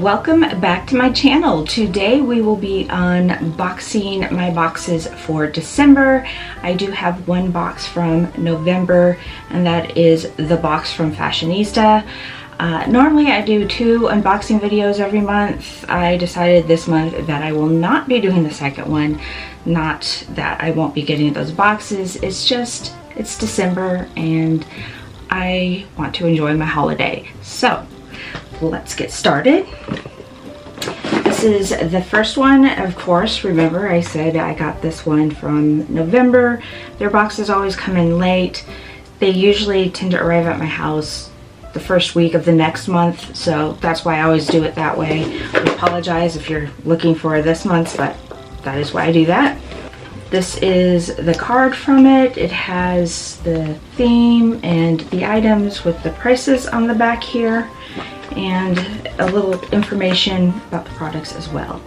Welcome back to my channel. Today we will be unboxing my boxes for December. I do have one box from November, and that is the box from Fashionista. Normally I do 2 unboxing videos every month. I decided this month that I will not be doing the second one. Not that I won't be getting those boxes, it's just, it's December and I want to enjoy my holiday. So let's get started. This is the first one, of course. Remember I said I got this one from November. Their boxes always come in late. They usually tend to arrive at my house the first week of the next month, so that's why I always do it that way. I apologize if you're looking for this month's, but that is why I do that. This is the card from it. It has the theme and the items with the prices on the back here, and a little information about the products as well.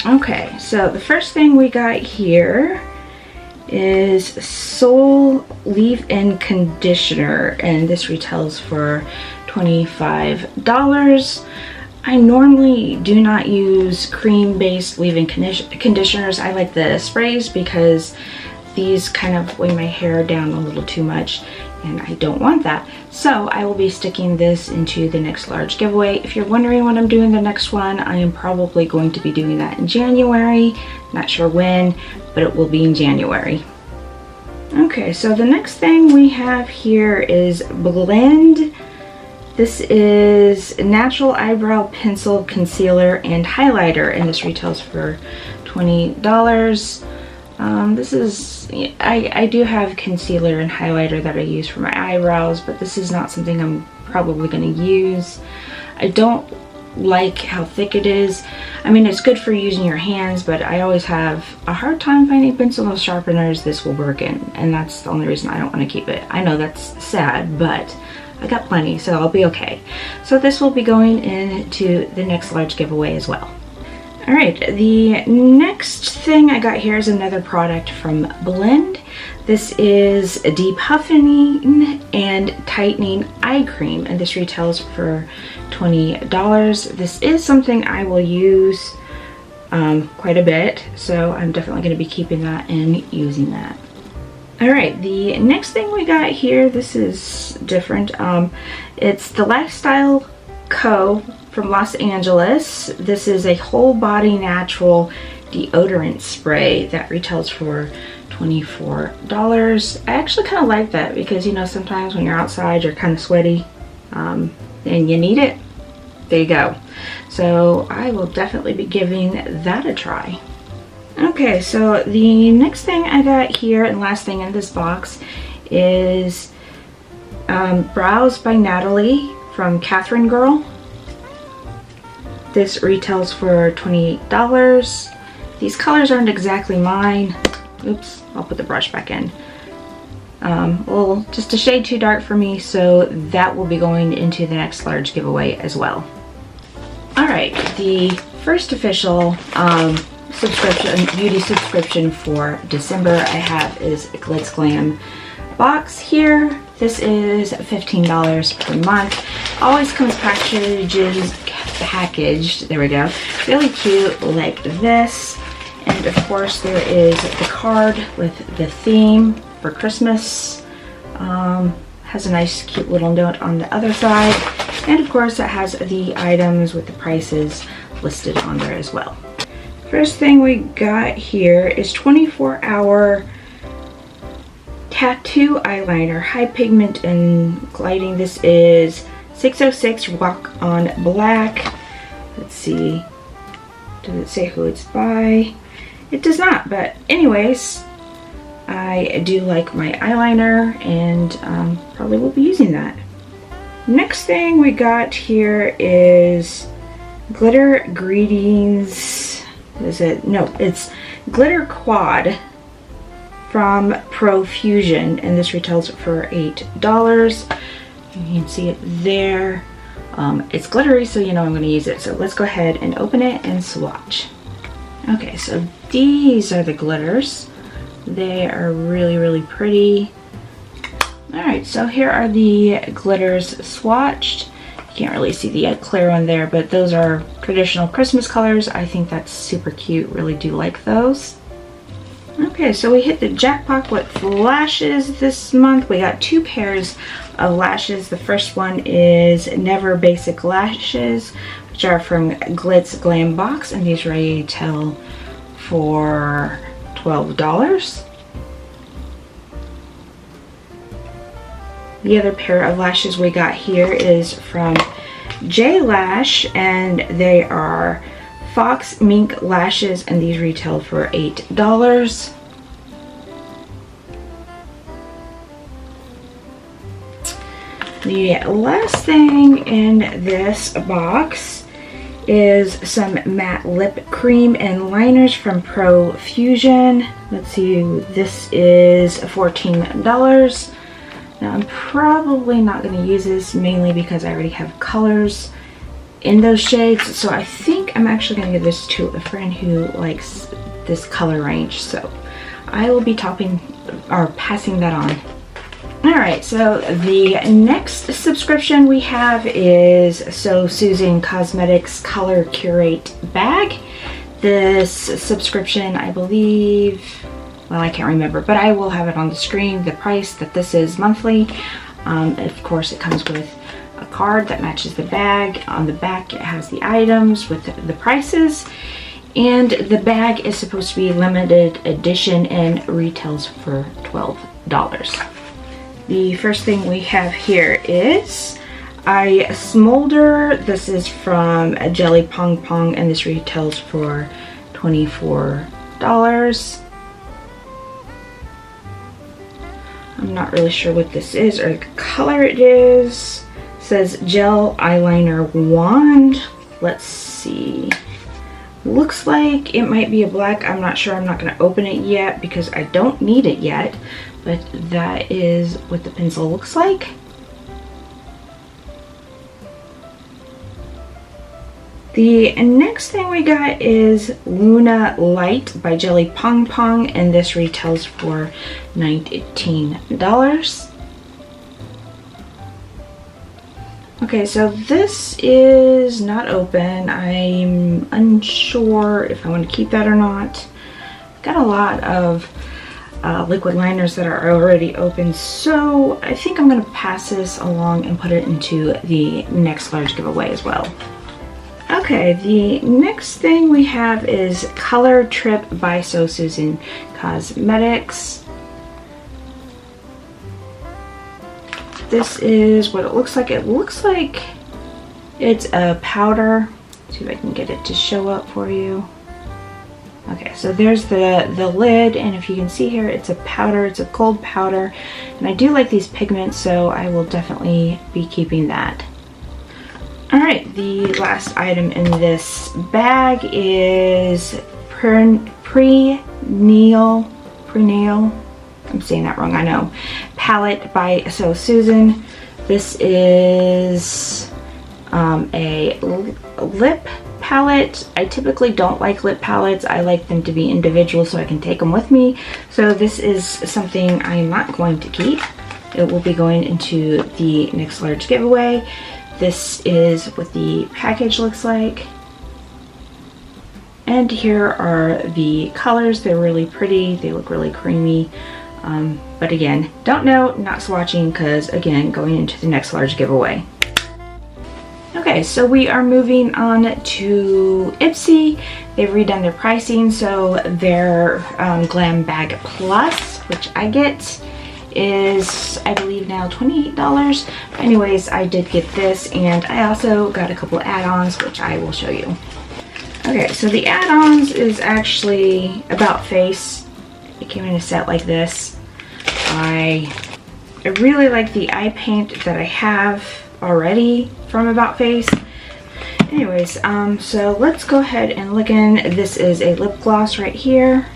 Okay, so the first thing we got here is Soul Leave-In Conditioner, and this retails for $25. I normally do not use cream-based leave-in conditioners. I like the sprays because these kind of weigh my hair down a little too much, and I don't want that. So I will be sticking this into the next large giveaway. If you're wondering when I'm doing the next one, I am probably going to be doing that in January. Not sure when, but it will be in January. Okay, so the next thing we have here is Blend. This is Natural Eyebrow Pencil, Concealer, and Highlighter, and this retails for $20. This is, I do have concealer and highlighter that I use for my eyebrows, but this is not something I'm probably going to use. I don't like how thick it is. I mean, it's good for using your hands, but I always have a hard time finding pencil sharpeners this will work in, and that's the only reason I don't want to keep it. I know that's sad, but I got plenty, so I'll be okay. So this will be going into the next large giveaway as well. Alright, the next thing I got here is another product from Blend. This is a Depuffing and Tightening Eye Cream, and this retails for $20. This is something I will use quite a bit, so I'm definitely going to be keeping that and using that. Alright, the next thing we got here, this is different. It's the Lifestyle Co. from Los Angeles. This is a whole body natural deodorant spray that retails for $24. I actually kind of like that because, you know, sometimes when you're outside you're kind of sweaty and you need it. There you go. So I will definitely be giving that a try. Okay, so the next thing I got here and last thing in this box is Brows by Natalie from Catherine Girl. This retails for $28. These colors aren't exactly mine. Oops, I'll put the brush back in. Well, just a shade too dark for me, so that will be going into the next large giveaway as well. Alright, the first official beauty subscription for December I have is GlitzGlamBox here. This is $15 per month. Always comes packaged, there we go, really cute like this. And of course there is the card with the theme for Christmas. Has a nice cute little note on the other side, and of course it has the items with the prices listed on there as well. First thing we got here is 24-hour tattoo eyeliner, high pigment and gliding. This is 606 Rock on Black. Let's see, does it say who it's by? It does not, but anyways, I do like my eyeliner and probably will be using that. Next thing we got here is Glitter Greetings. Is it? No, it's Glitter Quad from Profusion, and this retails for $8. You can see it there. It's glittery, so you know I'm going to use it. So let's go ahead and open it and swatch. Okay, so these are the glitters. They are really, really pretty. Alright, so here are the glitters swatched. Can't really see the clear one there, but those are traditional Christmas colors. I think that's super cute. Really do like those. Okay, so we hit the jackpot with lashes this month. We got 2 pairs of lashes. The first one is Never Basic Lashes, which are from GlitzGlamBox, and these retail for $12. The other pair of lashes we got here is from J Lash, and they are Fox Mink lashes, and these retail for $8. The last thing in this box is some matte lip cream and liners from Profusion. Let's see, this is $14. Now I'm probably not going to use this, mainly because I already have colors in those shades, so I think I'm actually going to give this to a friend who likes this color range, so I will be passing that on. Alright, so the next subscription we have is So Susan Cosmetics Color Curate bag. This subscription, I believe, well, I can't remember, but I will have it on the screen, the price that this is monthly. Of course, it comes with a card that matches the bag. On the back, it has the items with the prices. And the bag is supposed to be limited edition and retails for $12. The first thing we have here is I Smolder. This is from Jelly Pong Pong, and this retails for $24. I'm not really sure what this is or the color it is. It says Gel Eyeliner Wand. Let's see. Looks like it might be a black. I'm not sure. I'm not going to open it yet because I don't need it yet. But that is what the pencil looks like. The next thing we got is Luna Light by Jelly Pong Pong, and this retails for $19. Okay, so this is not open. I'm unsure if I want to keep that or not. Got a lot of liquid liners that are already open, so I think I'm going to pass this along and put it into the next large giveaway as well. Okay, the next thing we have is Color Trip by So Susan Cosmetics. This is what it looks like. It looks like it's a powder. Let's see if I can get it to show up for you. Okay, so there's the lid, and if you can see here, it's a powder. It's a gold powder, and I do like these pigments, so I will definitely be keeping that. Alright, the last item in this bag is Prenail, I'm saying that wrong, I know, palette by So Susan. This is a lip palette. I typically don't like lip palettes. I like them to be individual so I can take them with me. So this is something I'm not going to keep. It will be going into the next large giveaway. This is what the package looks like. And here are the colors. They're really pretty. They look really creamy. But again, don't know, not swatching, because again, going into the next large giveaway. Okay, so we are moving on to Ipsy. They've redone their pricing, so their Glam Bag Plus, which I get, is I believe now $28. Anyways, I did get this, and I also got a couple add-ons, which I will show you. Okay, so the add-ons is actually About Face. It came in a set like this. I really like the eye paint that I have already from About Face. Anyways, so let's go ahead and look in. This is a lip gloss right here.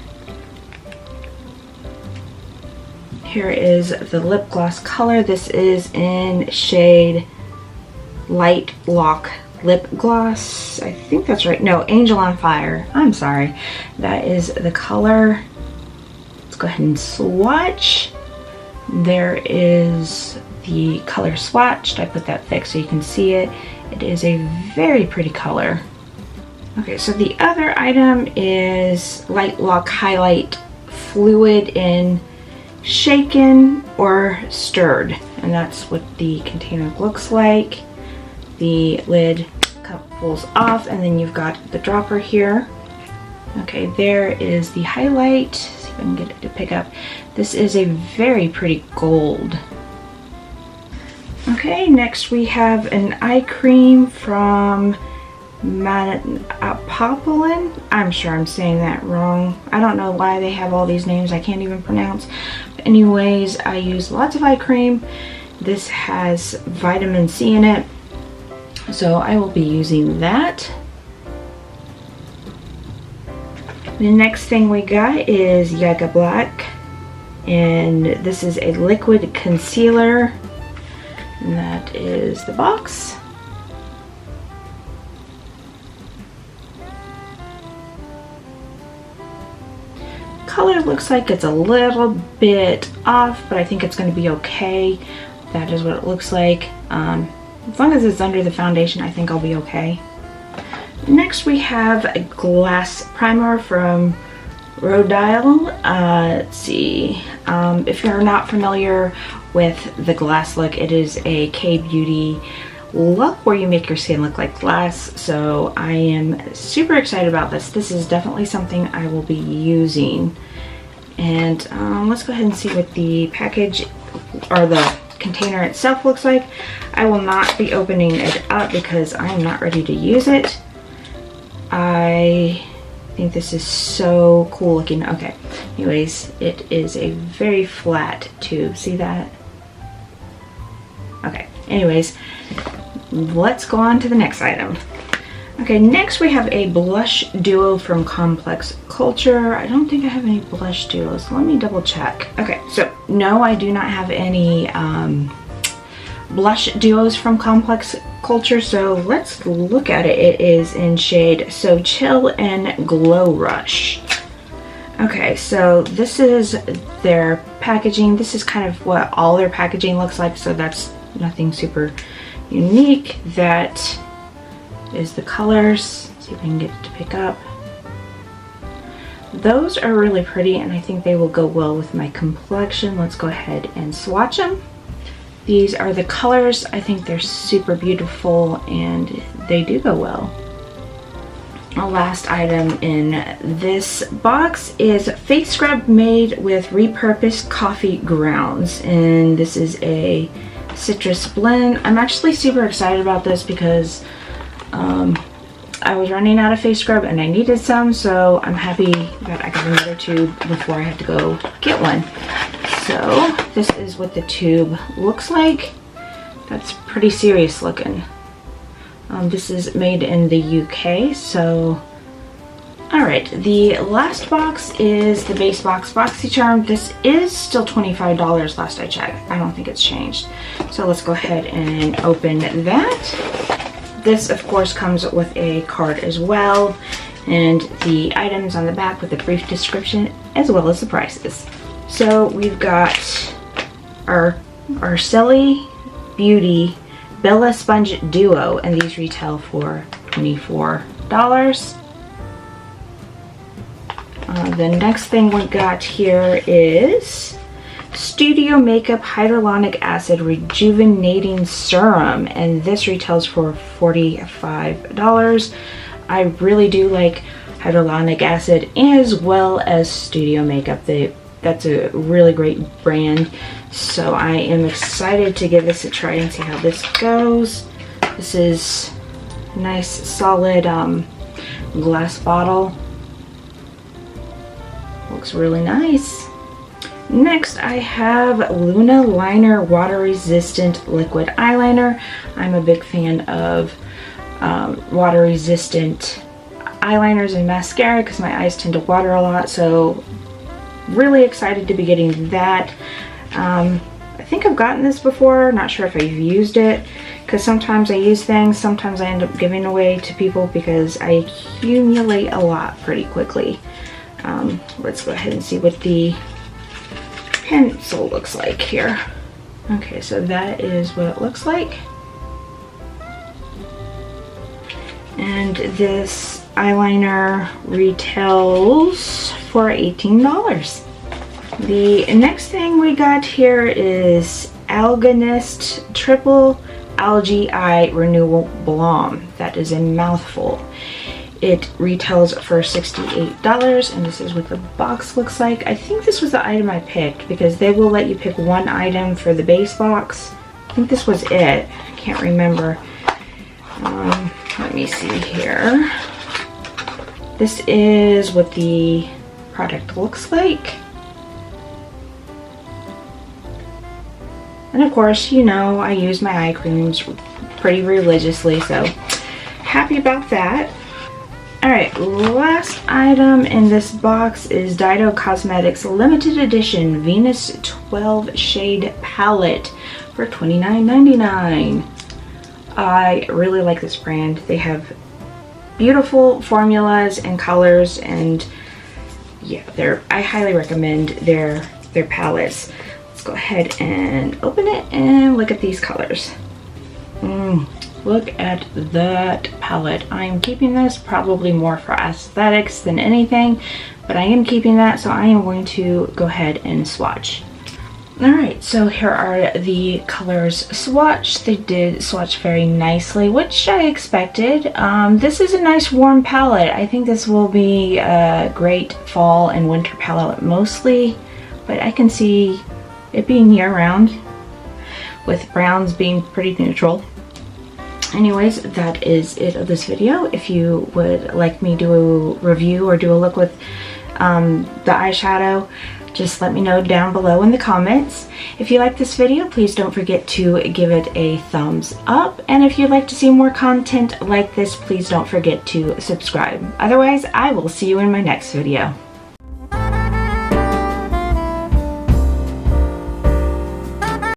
Here is the lip gloss color. This is in shade Light Lock Lip Gloss. I think that's right. No, Angel on Fire. I'm sorry. That is the color. Let's go ahead and swatch. There is the color swatched. I put that thick so you can see it. It is a very pretty color. Okay, so the other item is Light Lock Highlight Fluid in Shaken or Stirred. And that's what the container looks like. The lid cup pulls off, and then you've got the dropper here. Okay, there is the highlight. See if I can get it to pick up. This is a very pretty gold. Okay, next we have an eye cream from Paraben. I'm sure I'm saying that wrong. I don't know why they have all these names I can't even pronounce. But anyways, I use lots of eye cream. This has vitamin C in it, so I will be using that. The next thing we got is Yaga Black, and this is a liquid concealer, and that is the box. Color looks like it's a little bit off, but I think it's going to be okay. That is what it looks like. As long as it's under the foundation, I think I'll be okay. Next we have a glass primer from Rodile. Let's see. If you're not familiar with the glass look, it is a K-beauty look where you make your skin look like glass. So I am super excited about this. This is definitely something I will be using. And let's go ahead and see what the package or the container itself looks like. I will not be opening it up because I'm not ready to use it. I think this is so cool looking. Okay, anyways, it is a very flat tube. See that? Okay, anyways, let's go on to the next item. Okay, next we have a blush duo from Complex Culture. I don't think I have any blush duos. Let me double check. Okay, so no, I do not have any blush duos from Complex Culture, so let's look at it. It is in shade So Chill and Glow Rush. Okay, so this is their packaging. This is kind of what all their packaging looks like, so that's nothing super unique. That is the colors. Let's see if I can get it to pick up. Those are really pretty, and I think they will go well with my complexion. Let's go ahead and swatch them. These are the colors. I think they're super beautiful, and they do go well. Our last item in this box is face scrub made with repurposed coffee grounds, and this is a citrus blend. I'm actually super excited about this because I was running out of face scrub and I needed some, so I'm happy that I got another tube before I had to go get one. So this is what the tube looks like. That's pretty serious looking. This is made in the UK, so alright, the last box is the base box BoxyCharm. This is still $25 last I checked. I don't think it's changed. So let's go ahead and open that. This of course comes with a card as well, and the items on the back with a brief description as well as the prices. So we've got our Shelly Beauty Bella Sponge Duo, and these retail for $24. The next thing we got here is Studio Makeup Hyaluronic Acid Rejuvenating Serum, and this retails for $45. I really do like hyaluronic acid as well as Studio Makeup. That's a really great brand, so I am excited to give this a try and see how this goes. This is a nice solid glass bottle. Looks really nice. Next I have Luna Liner Water Resistant Liquid Eyeliner. I'm a big fan of water resistant eyeliners and mascara because my eyes tend to water a lot, so really excited to be getting that. I think I've gotten this before, not sure if I've used it, because sometimes I use things, sometimes I end up giving away to people because I accumulate a lot pretty quickly. Let's go ahead and see what the pencil looks like here. Okay, so that is what it looks like. And this eyeliner retails for $18. The next thing we got here is Alganist Triple Algae Eye Renewal Balm. That is a mouthful. It retails for $68, and this is what the box looks like. I think this was the item I picked because they will let you pick one item for the base box. I think this was it. I can't remember. Let me see here. This is what the product looks like. And of course, you know, I use my eye creams pretty religiously, so happy about that. Alright, last item in this box is Dido Cosmetics Limited Edition Venus 12 Shade Palette for $29.99. I really like this brand. They have beautiful formulas and colors, and yeah, I highly recommend their palettes. Let's go ahead and open it and look at these colors. Look at that palette. I'm keeping this probably more for aesthetics than anything, but I am keeping that, so I am going to go ahead and swatch. Alright, so here are the colors swatched. They did swatch very nicely, which I expected. This is a nice warm palette. I think this will be a great fall and winter palette mostly, but I can see it being year-round, with browns being pretty neutral. Anyways, that is it of this video. If you would like me to do a review or do a look with the eyeshadow, just let me know down below in the comments. If you like this video, please don't forget to give it a thumbs up. And if you'd like to see more content like this, please don't forget to subscribe. Otherwise, I will see you in my next video.